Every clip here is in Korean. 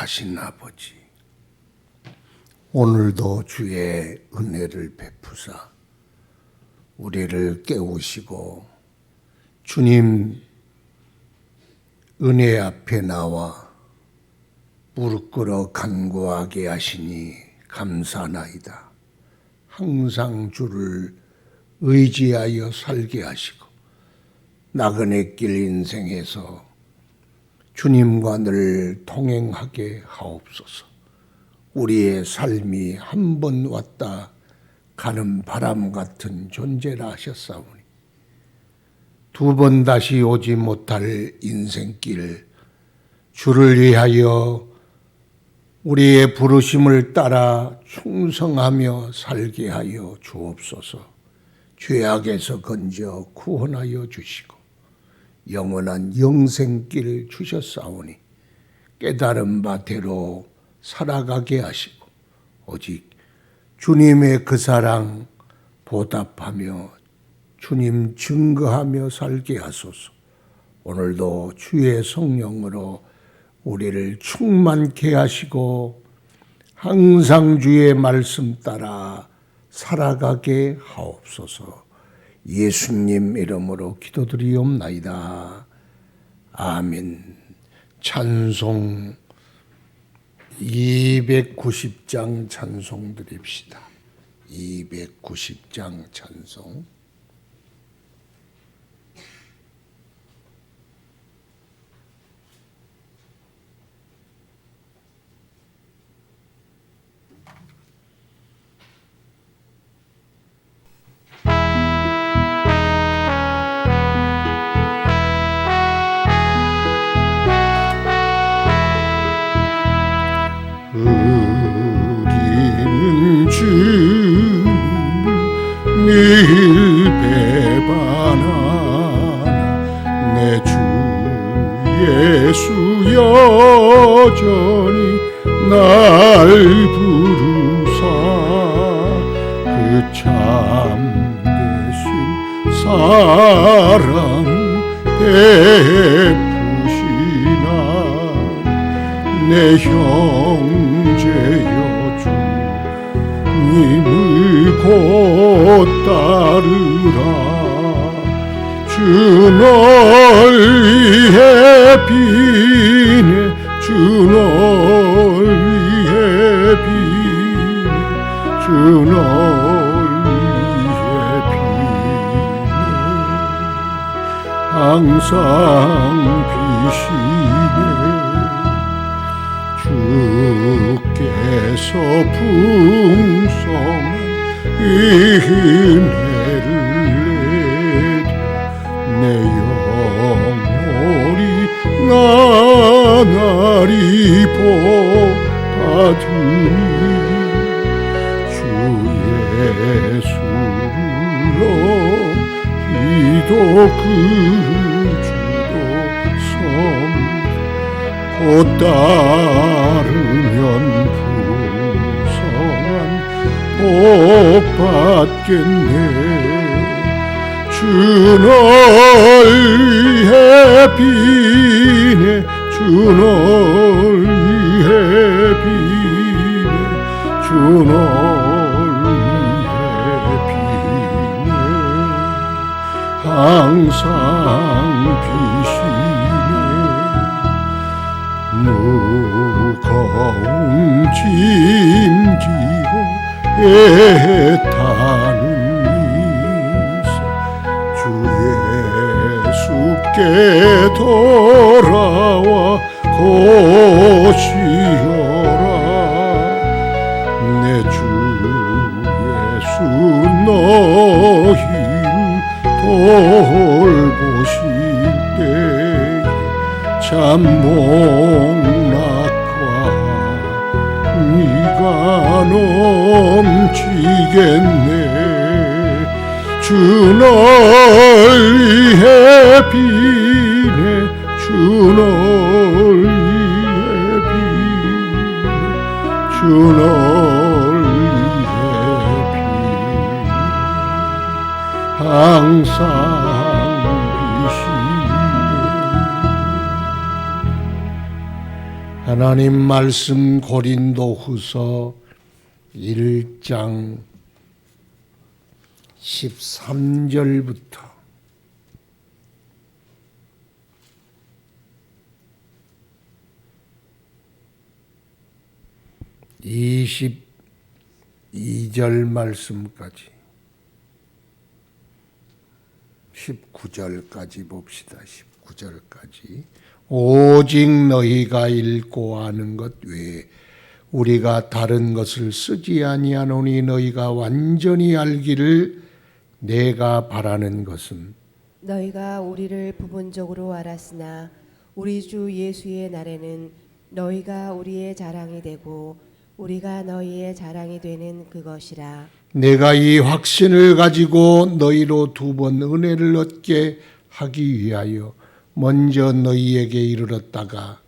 자비하신 아버지, 오늘도 주의 은혜를 베푸사 우리를 깨우시고 주님 은혜 앞에 나와 무릎 꿇어 간구하게 하시니 감사나이다. 항상 주를 의지하여 살게 하시고 나그네 길 인생에서 주님과 늘 동행하게 하옵소서. 우리의 삶이 한 번 왔다 가는 바람 같은 존재라 하셨사오니 두 번 다시 오지 못할 인생길, 주를 위하여 우리의 부르심을 따라 충성하며 살게 하여 주옵소서. 죄악에서 건져 구원하여 주시고 영원한 영생길을 주셨사오니 깨달은 바대로 살아가게 하시고 오직 주님의 그 사랑 보답하며 주님 증거하며 살게 하소서. 오늘도 주의 성령으로 우리를 충만케 하시고 항상 주의 말씀 따라 살아가게 하옵소서. 예수님 이름으로 기도드리옵나이다. 아멘. 찬송 290장 찬송 드립시다. 290장 찬송. 우리는 주님을 늘 배반하나 내 주 예수 여전히 날 부르사 그 참되신 사랑 베푸시나 내 형제여 주님을 곧 따르라. 주 너희의 비네 주 너희의 비네 주 너희의 비네 항상 비시네 주께서 풍성한 은혜를 내려 내 영혼이 나날이 복받으니 주 예수로 기도 그 주도 섬 곧 따르면 복 받겠네. 주 너희의 비네 주 너희의 비네 주 너희의 비네 항상 비시네. 무거운 짐지고 애타는 이세 주 예수께 돌아와 고시어라. 내 주 예수 너희를 돌보실 때에 참 목락과 네가 넘치겠네. 주 너희의 비네 주 너희의 비네 주 너희의 비네 항상 비시네. 하나님 말씀 고린도후서 1장 13절부터 22절 말씀까지 19절까지 봅시다. 19절까지 오직 너희가 읽고 아는 것 외에 우리가 다른 것을 쓰지 아니하노니 너희가 완전히 알기를 내가 바라는 것은 너희가 우리를 부분적으로 알았으나 우리 주 예수의 날에는 너희가 우리의 자랑이 되고 우리가 너희의 자랑이 되는 그것이라. 내가 이 확신을 가지고 너희로 두 번 은혜를 얻게 하기 위하여 먼저 너희에게 이르렀다가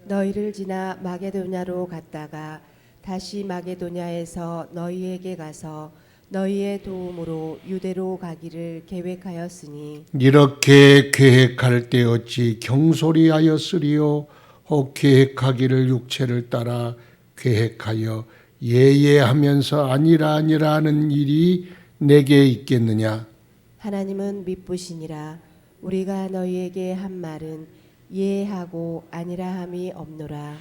너희를 지나 마게도냐로 갔다가 다시 마게도냐에서 너희에게 가서 너희의 도움으로 유대로 가기를 계획하였으니 이렇게 계획할 때 어찌 경솔이하였으리요 혹 계획하기를 육체를 따라 계획하여 예예하면서 아니라 하는 일이 내게 있겠느냐. 하나님은 미쁘시니라. 우리가 너희에게 한 말은 예하고 아니라 함이 없노라.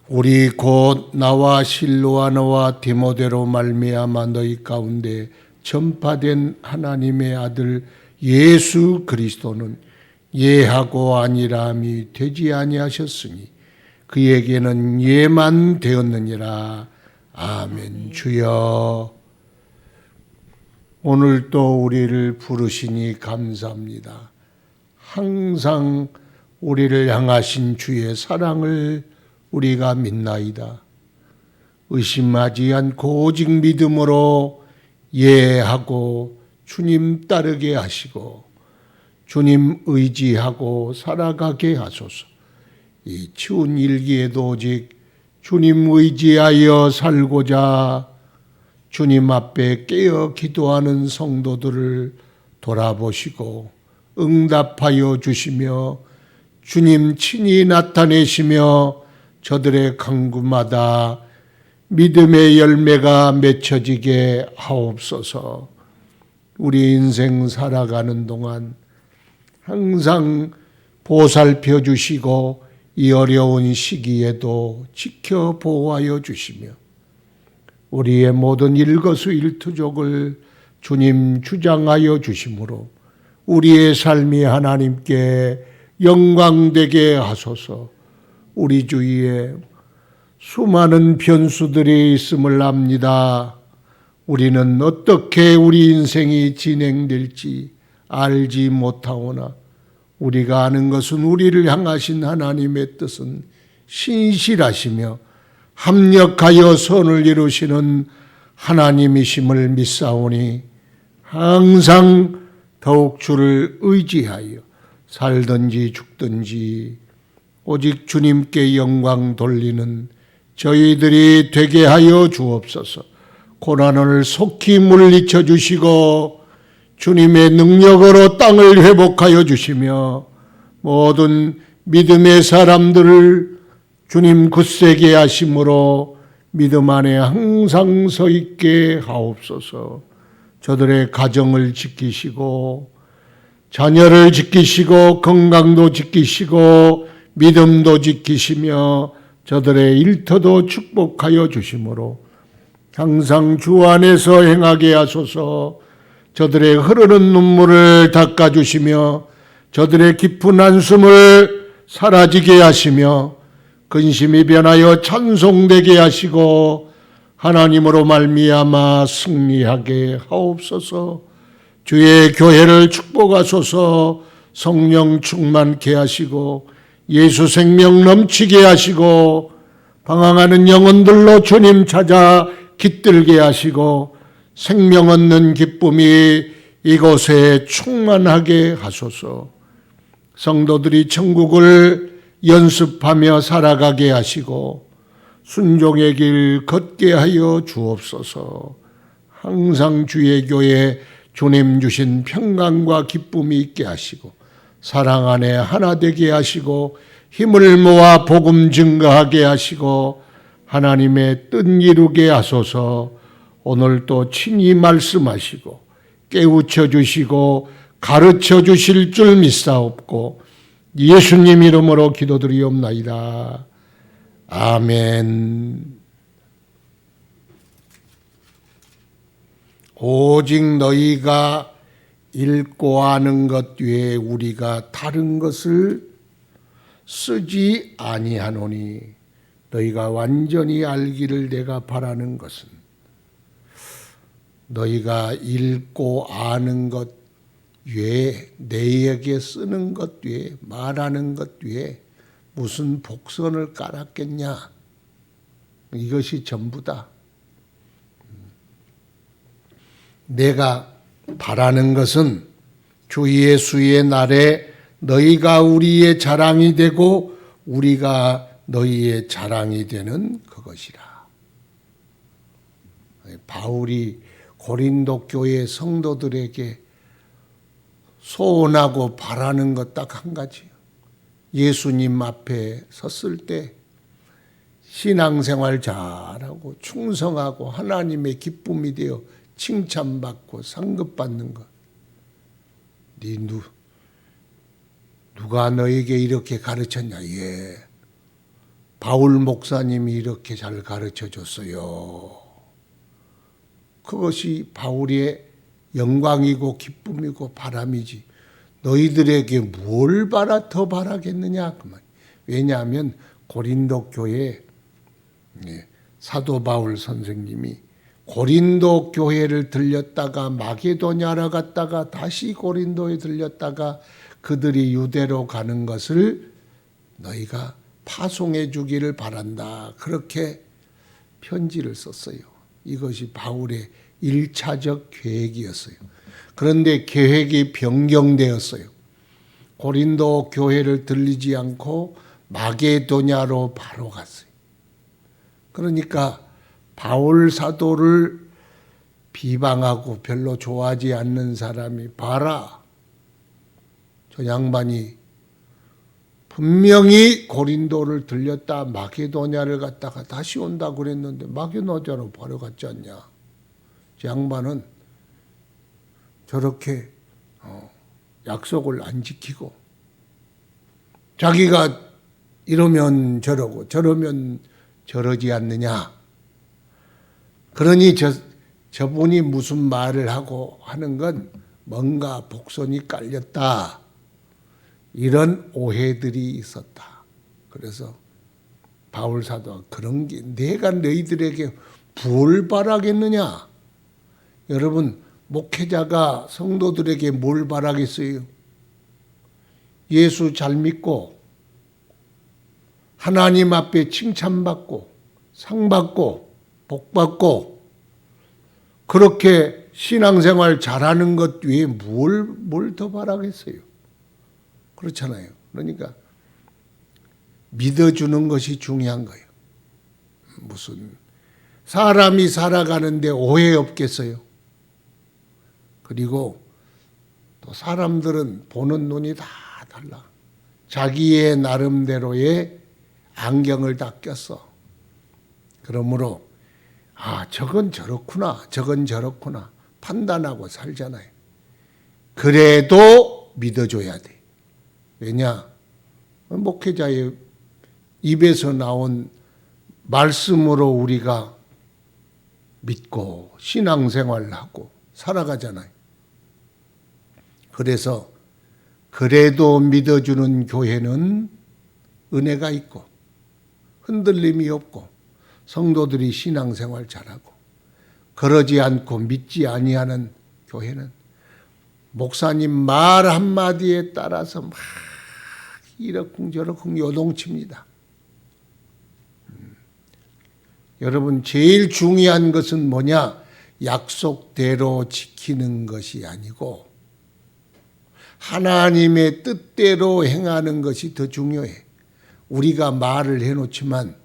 우리 곧 나와 실로아너와 디모데로 말미암아 너희 가운데 전파된 하나님의 아들 예수 그리스도는 예하고 아니라 함이 되지 아니하셨으니 그에게는 예만 되었느니라. 아멘. 주여 오늘도 우리를 부르시니 감사합니다. 항상 우리를 향하신 주의 사랑을 우리가 믿나이다. 의심하지 않고 오직 믿음으로 예하고 주님 따르게 하시고 주님 의지하고 살아가게 하소서. 이 추운 일기에도 오직 주님 의지하여 살고자 주님 앞에 깨어 기도하는 성도들을 돌아보시고 응답하여 주시며 주님 친히 나타내시며 저들의 간구마다 믿음의 열매가 맺혀지게 하옵소서. 우리 인생 살아가는 동안 항상 보살펴 주시고 이 어려운 시기에도 지켜 보호하여 주시며 우리의 모든 일거수일투족을 주님 주장하여 주심으로 우리의 삶이 하나님께 영광되게 하소서. 우리 주위에 수많은 변수들이 있음을 압니다. 우리는 어떻게 우리 인생이 진행될지 알지 못하오나 우리가 아는 것은 우리를 향하신 하나님의 뜻은 신실하시며 합력하여 선을 이루시는 하나님이심을 믿사오니 항상 더욱 주를 의지하여 살든지 죽든지 오직 주님께 영광 돌리는 저희들이 되게 하여 주옵소서. 고난을 속히 물리쳐 주시고 주님의 능력으로 땅을 회복하여 주시며 모든 믿음의 사람들을 주님 굳세게 하심으로 믿음 안에 항상 서 있게 하옵소서. 저들의 가정을 지키시고 자녀를 지키시고 건강도 지키시고 믿음도 지키시며 저들의 일터도 축복하여 주심으로 항상 주 안에서 행하게 하소서. 저들의 흐르는 눈물을 닦아주시며 저들의 깊은 한숨을 사라지게 하시며 근심이 변하여 찬송되게 하시고 하나님으로 말미암아 승리하게 하옵소서. 주의 교회를 축복하소서. 성령 충만케 하시고 예수 생명 넘치게 하시고 방황하는 영혼들로 주님 찾아 깃들게 하시고 생명 얻는 기쁨이 이곳에 충만하게 하소서. 성도들이 천국을 연습하며 살아가게 하시고 순종의 길 걷게 하여 주옵소서. 항상 주의 교회 주님 주신 평강과 기쁨이 있게 하시고 사랑 안에 하나 되게 하시고 힘을 모아 복음 증거하게 하시고 하나님의 뜻 이루게 하소서. 오늘 또 친히 말씀하시고 깨우쳐 주시고 가르쳐 주실 줄 믿사옵고 예수님 이름으로 기도드리옵나이다. 아멘. 오직 너희가 읽고 아는 것 외에 우리가 다른 것을 쓰지 아니하노니 너희가 완전히 알기를 내가 바라는 것은 너희가 읽고 아는 것 외에 너희에게 쓰는 것 외에 말하는 것 외에 무슨 복선을 깔았겠냐. 이것이 전부다. 내가 바라는 것은 주 예수의 날에 너희가 우리의 자랑이 되고 우리가 너희의 자랑이 되는 그것이라. 바울이 고린도 교회 성도들에게 소원하고 바라는 것 딱 한 가지요. 예수님 앞에 섰을 때 신앙생활 잘하고 충성하고 하나님의 기쁨이 되어 칭찬받고 상급받는 것. 누가 너에게 이렇게 가르쳤냐? 예. 바울 목사님이 이렇게 잘 가르쳐 줬어요. 그것이 바울의 영광이고 기쁨이고 바람이지. 너희들에게 뭘 더 바라겠느냐? 왜냐하면 고린도 교회 사도 바울 선생님이 고린도 교회를 들렸다가 마게도냐로 갔다가 다시 고린도에 들렸다가 그들이 유대로 가는 것을 너희가 파송해 주기를 바란다. 그렇게 편지를 썼어요. 이것이 바울의 1차적 계획이었어요. 그런데 계획이 변경되었어요. 고린도 교회를 들리지 않고 마게도냐로 바로 갔어요. 그러니까 바울 사도를 비방하고 별로 좋아하지 않는 사람이 봐라. 저 양반이 분명히 고린도를 들렸다 마게도냐를 갔다가 다시 온다고 그랬는데 마게도냐로 바로 갔지 않냐. 저 양반은 저렇게 약속을 안 지키고 자기가 이러면 저러고 저러면 저러지 않느냐. 그러니 저분이 무슨 말을 하고 하는 건 뭔가 복선이 깔렸다. 이런 오해들이 있었다. 그래서 바울 사도가 그런 게 내가 너희들에게 뭘 바라겠느냐. 여러분 목회자가 성도들에게 뭘 바라겠어요? 예수 잘 믿고 하나님 앞에 칭찬받고 상받고 복받고 그렇게 신앙생활 잘하는 것 외에 뭘 더 바라겠어요? 그렇잖아요. 그러니까 믿어주는 것이 중요한 거예요. 무슨 사람이 살아가는데 오해 없겠어요? 그리고 또 사람들은 보는 눈이 다 달라. 자기의 나름대로의 안경을 다 꼈어. 그러므로 저건 저렇구나, 저건 저렇구나 판단하고 살잖아요. 그래도 믿어줘야 돼. 왜냐? 목회자의 입에서 나온 말씀으로 우리가 믿고 신앙생활을 하고 살아가잖아요. 그래서 그래도 믿어주는 교회는 은혜가 있고 흔들림이 없고 성도들이 신앙생활 잘하고 그러지 않고 믿지 아니하는 교회는 목사님 말 한마디에 따라서 막 이러쿵저러쿵 요동칩니다. 여러분 제일 중요한 것은 뭐냐? 약속대로 지키는 것이 아니고 하나님의 뜻대로 행하는 것이 더 중요해. 우리가 말을 해놓지만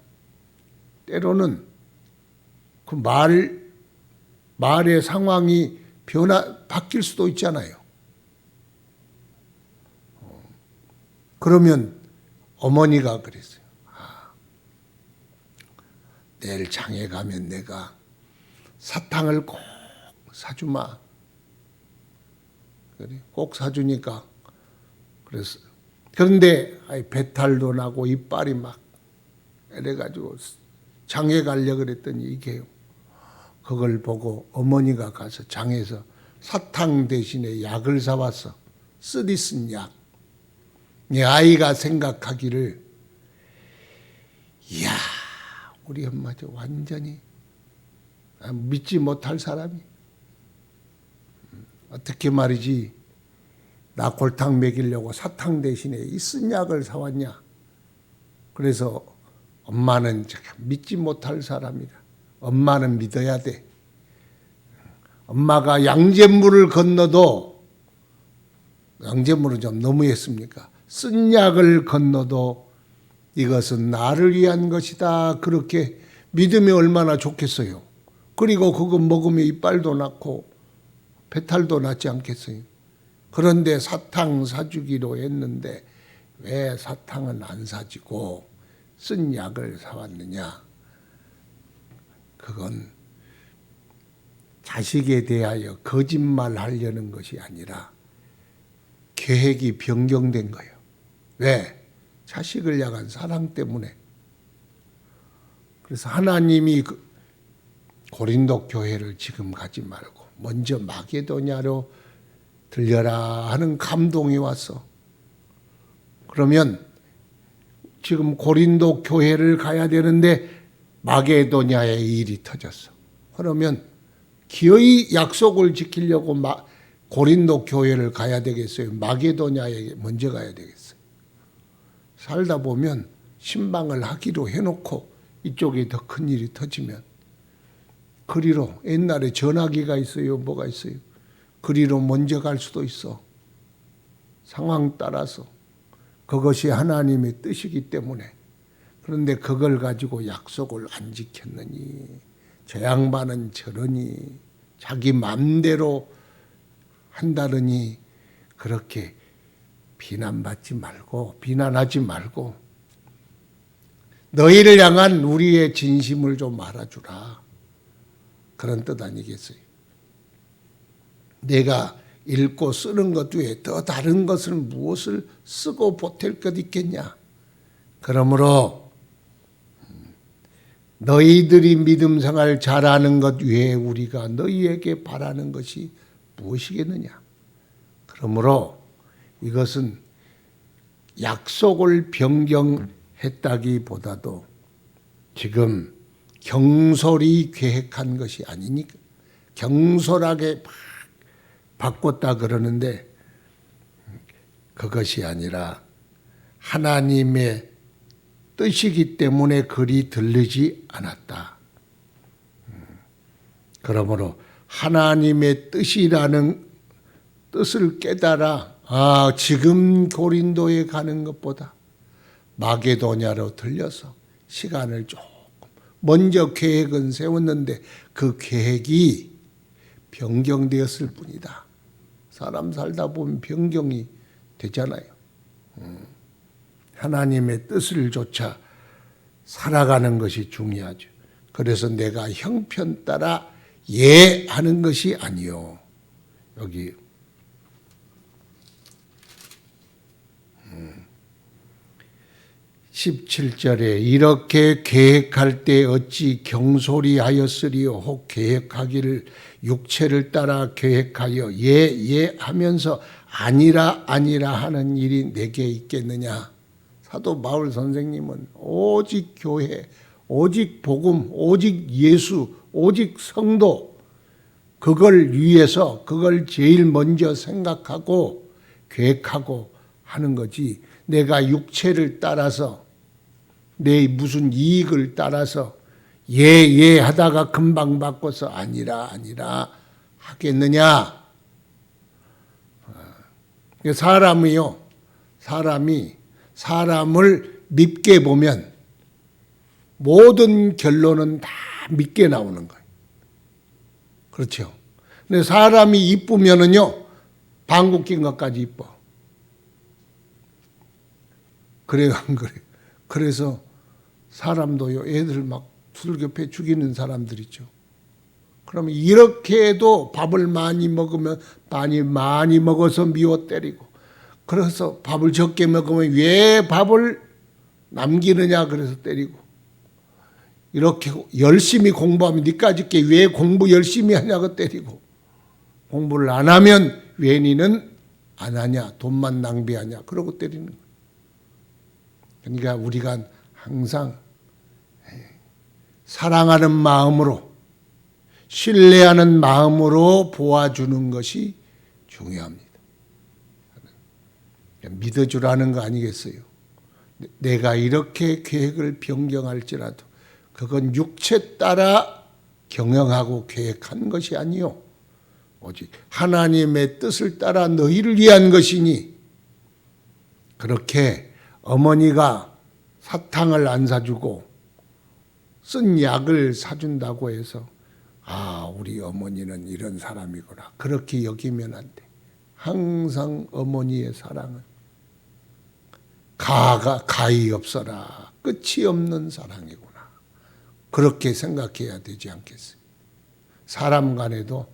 때로는 그 말의 상황이 바뀔 수도 있잖아요. 그러면 어머니가 그랬어요. 내일 장에 가면 내가 사탕을 꼭 사주마. 그래, 꼭 사주니까 그랬어요. 그런데 배탈도 나고 이빨이 막 이래가지고 장에 가려고 그랬더니 이게 그걸 보고 어머니가 가서 장에서 사탕 대신에 약을 사왔어. 쓰디쓴 약. 내 아이가 생각하기를 이야 우리 엄마 저 완전히 믿지 못할 사람이 어떻게 말이지 나 골탕 먹이려고 사탕 대신에 이 쓴 약을 사왔냐. 그래서 엄마는 믿지 못할 사람이다. 엄마는 믿어야 돼. 엄마가 양잿물을 건너도 양잿물은 좀 너무했습니까? 쓴 약을 건너도 이것은 나를 위한 것이다. 그렇게 믿으면 얼마나 좋겠어요. 그리고 그거 먹으면 이빨도 낳고 배탈도 낫지 않겠어요. 그런데 사탕 사주기로 했는데 왜 사탕은 안 사주고 쓴 약을 사왔느냐. 그건 자식에 대하여 거짓말하려는 것이 아니라 계획이 변경된 거예요. 왜? 자식을 향한 사랑 때문에. 그래서 하나님이 고린도 교회를 지금 가지 말고 먼저 마게도냐로 들려라 하는 감동이 왔어. 그러면 지금 고린도 교회를 가야 되는데 마게도냐의 일이 터졌어. 그러면 기어이 약속을 지키려고 고린도 교회를 가야 되겠어요? 마게도냐에 먼저 가야 되겠어요? 살다 보면 신방을 하기로 해놓고 이쪽에 더 큰 일이 터지면 그리로 옛날에 전화기가 있어요? 뭐가 있어요? 그리로 먼저 갈 수도 있어. 상황 따라서. 그것이 하나님의 뜻이기 때문에. 그런데 그걸 가지고 약속을 안 지켰느니 저 양반은 저러니 자기 맘대로 한다느니 그렇게 비난하지 말고 너희를 향한 우리의 진심을 좀 알아주라. 그런 뜻 아니겠어요? 내가 읽고 쓰는 것 외에 더 다른 것을 무엇을 쓰고 보탤 것 있겠냐. 그러므로 너희들이 믿음 생활 잘하는 것 외에 우리가 너희에게 바라는 것이 무엇이겠느냐. 그러므로 이것은 약속을 변경했다기보다도 지금 경솔히 계획한 것이 아니니까 경솔하게 막 바꿨다 그러는데 그것이 아니라 하나님의 뜻이기 때문에 글이 들리지 않았다. 그러므로 하나님의 뜻이라는 뜻을 깨달아 지금 고린도에 가는 것보다 마게도냐로 들려서 시간을 조금 먼저 계획은 세웠는데 그 계획이 변경되었을 뿐이다. 사람 살다 보면 변경이 되잖아요. 하나님의 뜻을 조차 살아가는 것이 중요하죠. 그래서 내가 형편 따라 하는 것이 아니요. 여기 17절에 이렇게 계획할 때 어찌 경솔히 하였으리요. 혹 계획하기를 육체를 따라 계획하여 하면서 아니라 하는 일이 내게 있겠느냐. 사도 바울 선생님은 오직 교회, 오직 복음, 오직 예수, 오직 성도 그걸 위해서 그걸 제일 먼저 생각하고 계획하고 하는 거지. 내가 육체를 따라서 내 무슨 이익을 따라서 하다가 금방 바꿔서 아니라 하겠느냐. 사람을 밉게 보면 모든 결론은 다 밉게 나오는 거예요. 그렇죠. 근데 사람이 이쁘면은요, 방귀 낀 것까지 이뻐. 그래요, 안 그래요? 그래서 사람도요, 애들 막 두들겨 죽이는 사람들 있죠. 그러면 이렇게 해도 밥을 많이 먹으면 많이 먹어서 미워 때리고, 그래서 밥을 적게 먹으면 왜 밥을 남기느냐 그래서 때리고, 이렇게 열심히 공부하면 니까짓 게 왜 공부 열심히 하냐고 때리고, 공부를 안 하면 왜 니는 안 하냐, 돈만 낭비하냐 그러고 때리는 거예요. 그러니까 우리가 항상 사랑하는 마음으로, 신뢰하는 마음으로 보아주는 것이 중요합니다. 믿어주라는 거 아니겠어요? 내가 이렇게 계획을 변경할지라도 그건 육체 따라 경영하고 계획한 것이 아니요, 오직 하나님의 뜻을 따라 너희를 위한 것이니, 그렇게 어머니가 사탕을 안 사주고 쓴 약을 사준다고 해서 우리 어머니는 이런 사람이구나 그렇게 여기면 안 돼. 항상 어머니의 사랑은 가히 없어라 끝이 없는 사랑이구나 그렇게 생각해야 되지 않겠어요? 사람 간에도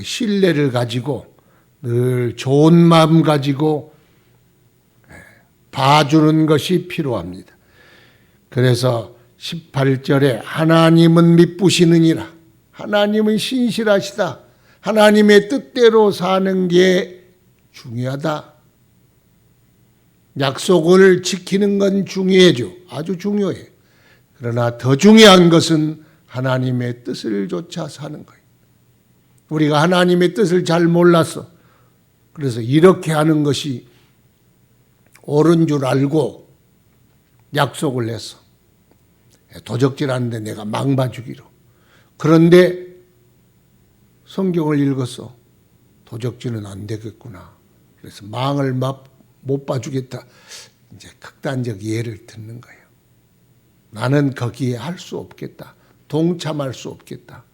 신뢰를 가지고 늘 좋은 마음 가지고 봐주는 것이 필요합니다. 그래서 18절에 하나님은 미쁘시느니라, 하나님은 신실하시다, 하나님의 뜻대로 사는 게 중요하다. 약속을 지키는 건 중요해죠. 아주 중요해. 그러나 더 중요한 것은 하나님의 뜻을 쫓아 사는 거예요. 우리가 하나님의 뜻을 잘 몰라서 그래서 이렇게 하는 것이 옳은 줄 알고 약속을 했어. 도적질하는데 내가 망 봐주기로. 그런데 성경을 읽었어. 도적질은 안 되겠구나. 그래서 망을 못 봐주겠다. 이제 극단적 예를 듣는 거예요. 나는 거기에 할 수 없겠다. 동참할 수 없겠다.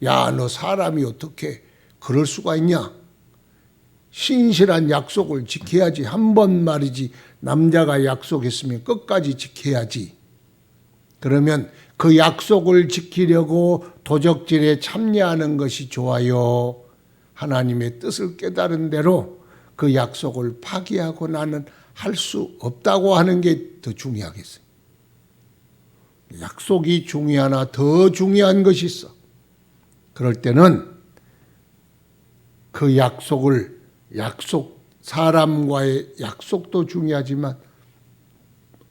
야, 너 사람이 어떻게 그럴 수가 있냐? 신실한 약속을 지켜야지. 한 번 말이지. 남자가 약속했으면 끝까지 지켜야지. 그러면 그 약속을 지키려고 도적질에 참여하는 것이 좋아요? 하나님의 뜻을 깨달은 대로 그 약속을 파기하고 나는 할 수 없다고 하는 게 더 중요하겠어요. 약속이 중요하나 더 중요한 것이 있어. 그럴 때는 그 사람과의 약속도 중요하지만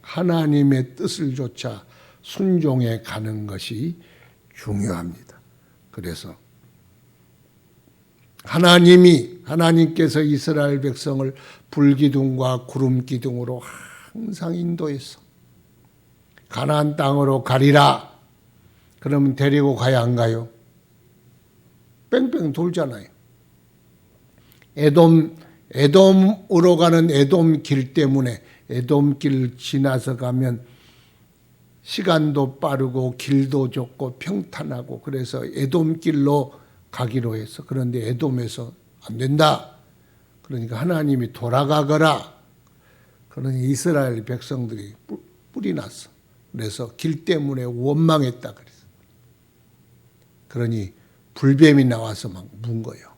하나님의 뜻을 쫓아 순종해 가는 것이 중요합니다. 그래서 하나님께서 이스라엘 백성을 불기둥과 구름기둥으로 항상 인도했어. 가나안 땅으로 가리라. 그러면 데리고 가야 안 가요? 뺑뺑 돌잖아요. 에돔으로 가는 에돔 길 때문에 에돔 길 지나서 가면 시간도 빠르고 길도 좁고 평탄하고 그래서 에돔 길로 가기로 했어. 그런데 에돔에서 안 된다. 그러니까 하나님이 돌아가거라. 그러니 이스라엘 백성들이 뿔이 났어. 그래서 길 때문에 원망했다 그랬어. 그러니 불뱀이 나와서 막 문 거예요.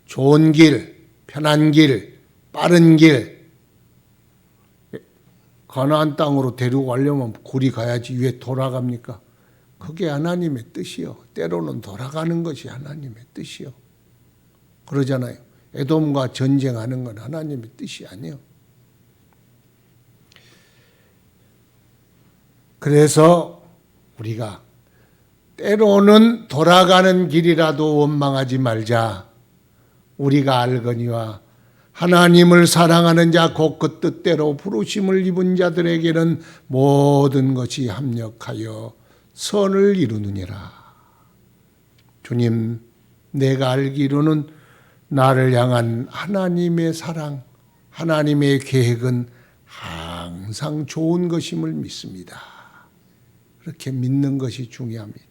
좋은 길, 편한 길, 빠른 길, 가나안 땅으로 데리고 가려면 굴이 가야지 왜 돌아갑니까? 그게 하나님의 뜻이요. 때로는 돌아가는 것이 하나님의 뜻이요. 그러잖아요. 에돔과 전쟁하는 건 하나님의 뜻이 아니에요. 그래서 우리가 때로는 돌아가는 길이라도 원망하지 말자. 우리가 알거니와 하나님을 사랑하는 자 곧 그 뜻대로 부르심을 입은 자들에게는 모든 것이 합력하여 선을 이루느니라. 주님, 내가 알기로는 나를 향한 하나님의 사랑, 하나님의 계획은 항상 좋은 것임을 믿습니다. 그렇게 믿는 것이 중요합니다.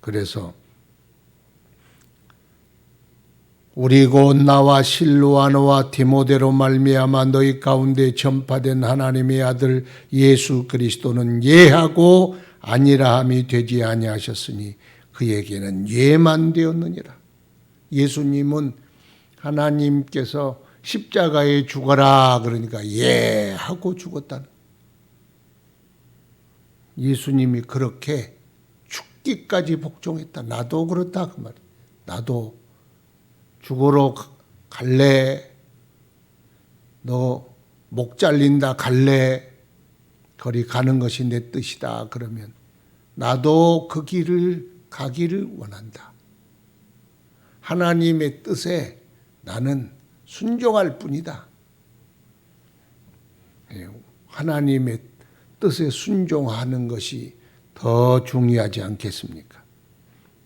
그래서 우리 곧 나와 실로아노와 디모데로 말미암아 너희 가운데 전파된 하나님의 아들 예수 그리스도는 예하고 아니라함이 되지 아니하셨으니 그에게는 예만 되었느니라. 예수님은 하나님께서 십자가에 죽어라 그러니까 예하고 죽었다는. 예수님이 그렇게 죽기까지 복종했다. 나도 그렇다 그 말이야. 나도 죽으러 갈래? 너 목 잘린다 갈래? 거리 가는 것이 내 뜻이다. 그러면 나도 그 길을 가기를 원한다. 하나님의 뜻에 나는 순종할 뿐이다. 하나님의 뜻에 순종하는 것이 더 중요하지 않겠습니까?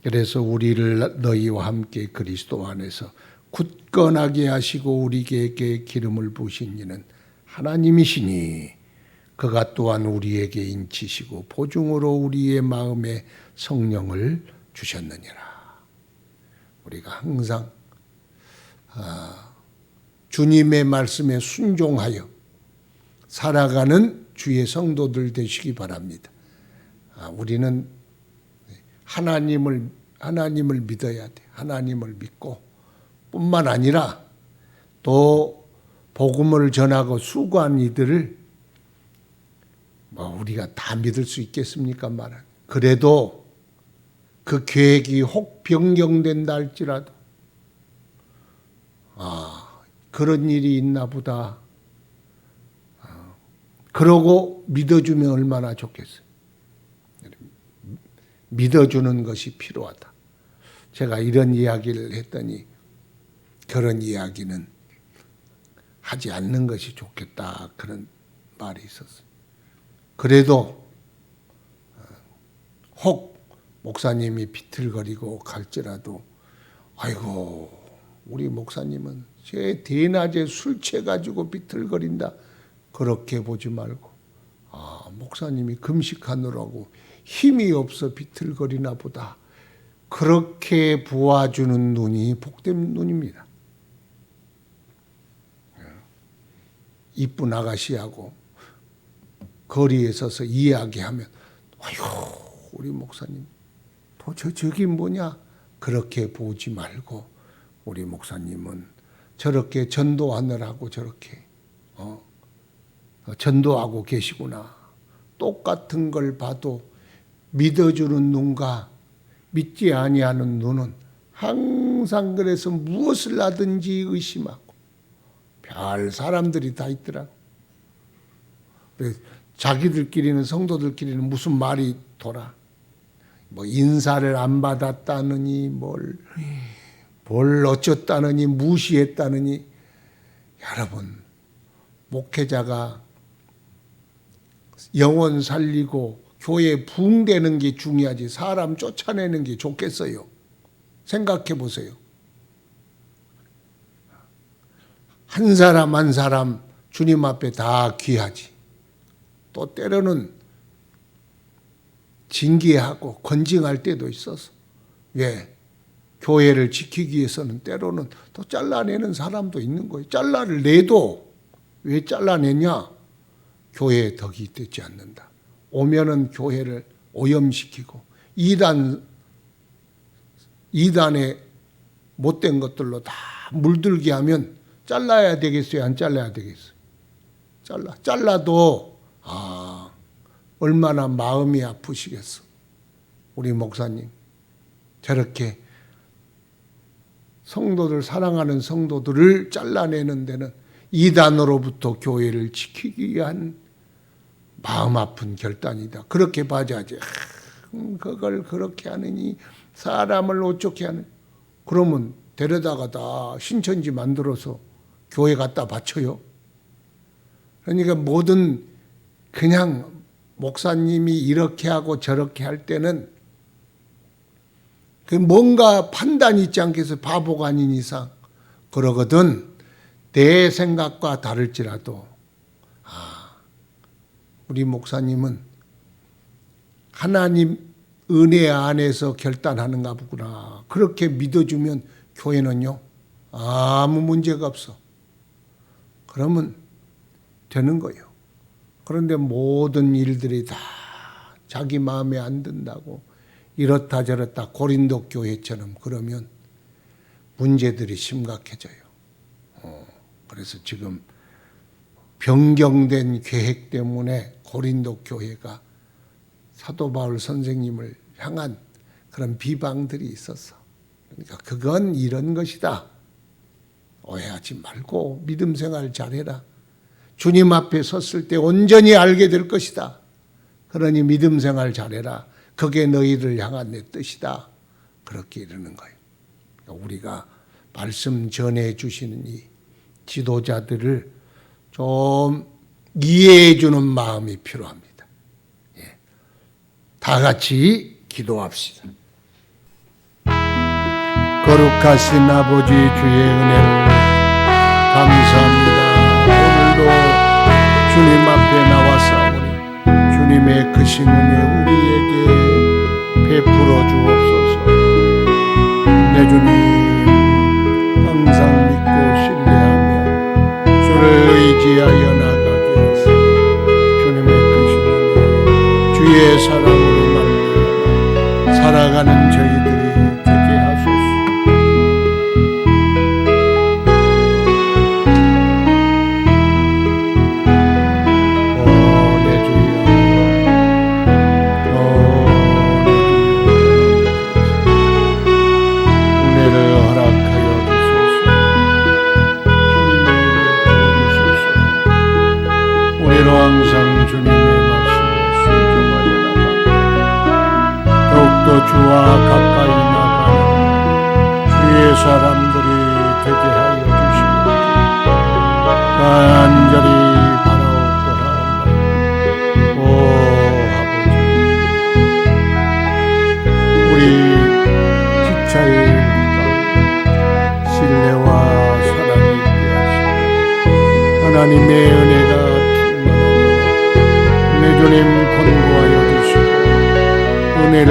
그래서 우리를 너희와 함께 그리스도 안에서 굳건하게 하시고 우리에게 기름을 부으신 이는 하나님이시니 그가 또한 우리에게 인치시고 보증으로 우리의 마음에 성령을 주셨느니라. 우리가 항상 주님의 말씀에 순종하여 살아가는 주의 성도들 되시기 바랍니다. 우리는 하나님을 믿어야 돼. 하나님을 믿고 뿐만 아니라 또 복음을 전하고 수고한 이들을 우리가 다 믿을 수 있겠습니까? 그래도 그 계획이 혹 변경된다 할지라도 그런 일이 있나 보다. 그러고 믿어주면 얼마나 좋겠어요. 믿어주는 것이 필요하다. 제가 이런 이야기를 했더니 그런 이야기는 하지 않는 것이 좋겠다. 그런 말이 있었어요. 그래도 혹 목사님이 비틀거리고 갈지라도 아이고 우리 목사님은 제 대낮에 술 취해가지고 비틀거린다. 그렇게 보지 말고 목사님이 금식하느라고 힘이 없어 비틀거리나 보다. 그렇게 보아주는 눈이 복된 눈입니다. 이쁜 아가씨하고 거리에 서서 이야기하면 아이고 우리 목사님 저기 뭐냐 그렇게 보지 말고 우리 목사님은 저렇게 전도하느라고 저렇게 전도하고 계시구나. 똑같은 걸 봐도 믿어주는 눈과 믿지 아니하는 눈은 항상 그래서 무엇을 하든지 의심하고 별 사람들이 다 있더라고. 자기들끼리는 성도들끼리는 무슨 말이 돌아. 인사를 안 받았다느니 뭘 어쩌다느니 무시했다느니. 여러분 목회자가 영혼 살리고 교회 부흥되는 게 중요하지 사람 쫓아내는 게 좋겠어요. 생각해 보세요. 한 사람 한 사람 주님 앞에 다 귀하지. 또 때로는 징계하고 건징할 때도 있어서. 왜? 교회를 지키기 위해서는 때로는 또 잘라내는 사람도 있는 거예요. 잘라내도 왜 잘라내냐? 교회에 덕이 되지 않는다. 오면은 교회를 오염시키고 이단의 못된 것들로 다 물들게 하면 잘라야 되겠어요? 안 잘라야 되겠어요? 잘라도 얼마나 마음이 아프시겠어. 우리 목사님 저렇게 성도들 사랑하는 성도들을 잘라내는 데는 이단으로부터 교회를 지키기 위한 마음 아픈 결단이다. 그렇게 봐야지. 그걸 그렇게 하느니 사람을 어떻게 하느니. 그러면 데려다가 다 신천지 만들어서 교회 갖다 바쳐요. 그러니까 뭐든 그냥 목사님이 이렇게 하고 저렇게 할 때는 그 뭔가 판단이 있지 않겠어요. 바보가 아닌 이상. 그러거든 내 생각과 다를지라도 우리 목사님은 하나님 은혜 안에서 결단하는가 보구나. 그렇게 믿어주면 교회는요 아무 문제가 없어. 그러면 되는 거예요. 그런데 모든 일들이 다 자기 마음에 안 든다고 이렇다 저렇다 고린도 교회처럼 그러면 문제들이 심각해져요. 그래서 지금 변경된 계획 때문에 고린도 교회가 사도 바울 선생님을 향한 그런 비방들이 있었어. 그러니까 그건 이런 것이다. 오해하지 말고 믿음 생활 잘해라. 주님 앞에 섰을 때 온전히 알게 될 것이다. 그러니 믿음 생활 잘해라. 그게 너희를 향한 내 뜻이다. 그렇게 이러는 거예요. 그러니까 우리가 말씀 전해 주시는 이 지도자들을 좀 이해해 주는 마음이 필요합니다. 예. 다 같이 기도합시다. 거룩하신 아버지 주의 은혜를 감사합니다. 오늘도 주님 앞에 나와싸우니 주님의 크신 은혜 우리에게 베풀어 주옵소서. 내 주님 항상 믿고 신뢰하며 주를 의지하여 나가게 하사 주님의 크신 은혜 주의 사랑으로 말미암아 살아가는 저희들이 되게 하소서. 항상 주님의 말씀에 순종하여 나가고 더욱더 주와 가까이 나가는 주의 사람들이 되게 하여 주시옵소서. 간절히 바라옵고라옵나이다. 오 아버지, 우리 지체의 우리가 신뢰와 사랑이 있게 하시고 하나님의 은혜가 내 주님 권고하여 주시고 은혜를